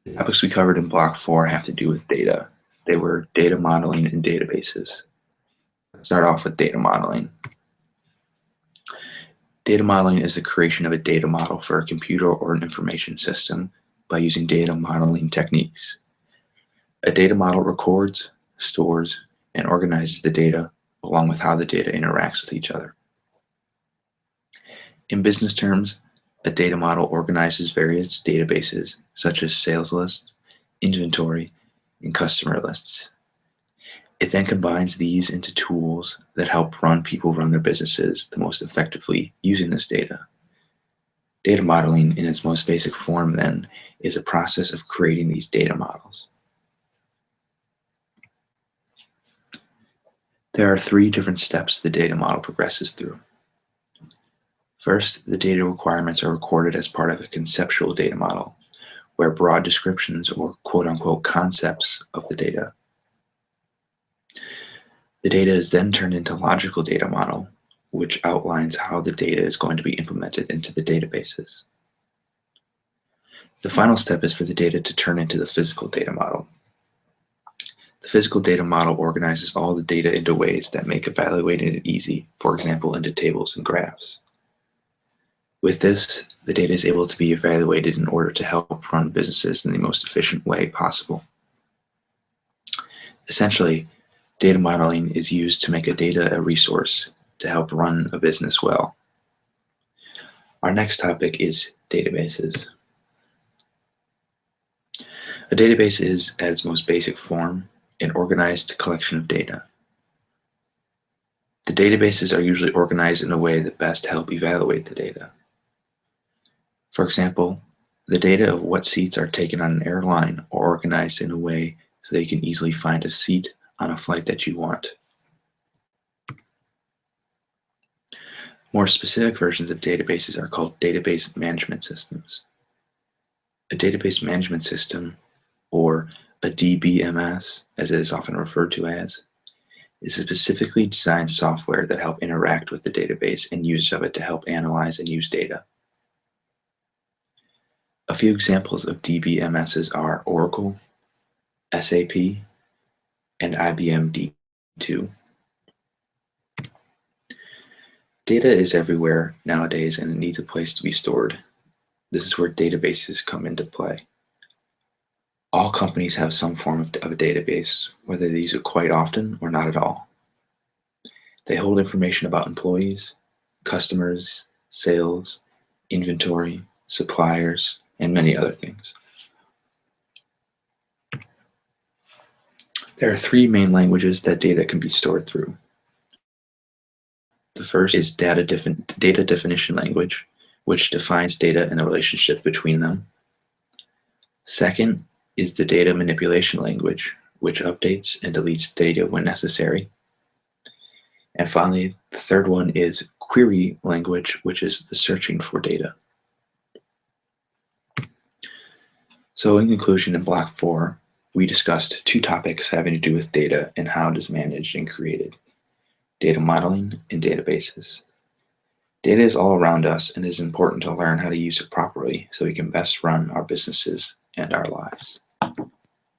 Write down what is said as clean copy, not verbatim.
The topics we covered in Block 4 have to do with data. They were data modeling and databases. Let's start off with data modeling. Data modeling is the creation of a data model for a computer or an information system by using data modeling techniques. A data model records, stores, and organizes the data along with how the data interacts with each other. In business terms, a data model organizes various databases such as sales lists, inventory, and customer lists. It then combines these into tools that help people run their businesses the most effectively using this data. Data modeling in its most basic form, then, is a process of creating these data models. There are 3 different steps the data model progresses through. First, the data requirements are recorded as part of a conceptual data model, where broad descriptions or quote-unquote concepts of the data. The data is then turned into logical data model, which outlines how the data is going to be implemented into the databases. The final step is for the data to turn into the physical data model. The physical data model organizes all the data into ways that make evaluating it easy, for example, into tables and graphs. With this, the data is able to be evaluated in order to help run businesses in the most efficient way possible. Essentially, data modeling is used to make a data a resource to help run a business well. Our next topic is databases. A database is, at its most basic form, an organized collection of data. The databases are usually organized in a way that best help evaluate the data. For example, the data of what seats are taken on an airline are organized in a way so that you can easily find a seat on a flight that you want. More specific versions of databases are called database management systems. A database management system, or a DBMS, as it is often referred to as, is a specifically designed software that help interact with the database and users of it to help analyze and use data. A few examples of DBMSs are Oracle, SAP, and IBM D2. Data is everywhere nowadays and it needs a place to be stored. This is where databases come into play. All companies have some form of a database, whether they use it quite often or not at all. They hold information about employees, customers, sales, inventory, suppliers, and many other things. There are 3 main languages that data can be stored through. The first is data definition language, which defines data and the relationship between them. Second is the data manipulation language, which updates and deletes data when necessary. And finally, the third one is query language, which is the searching for data. So in conclusion, in Block 4, we discussed 2 topics having to do with data and how it is managed and created: data modeling and databases. Data is all around us and it is important to learn how to use it properly so we can best run our businesses and our lives.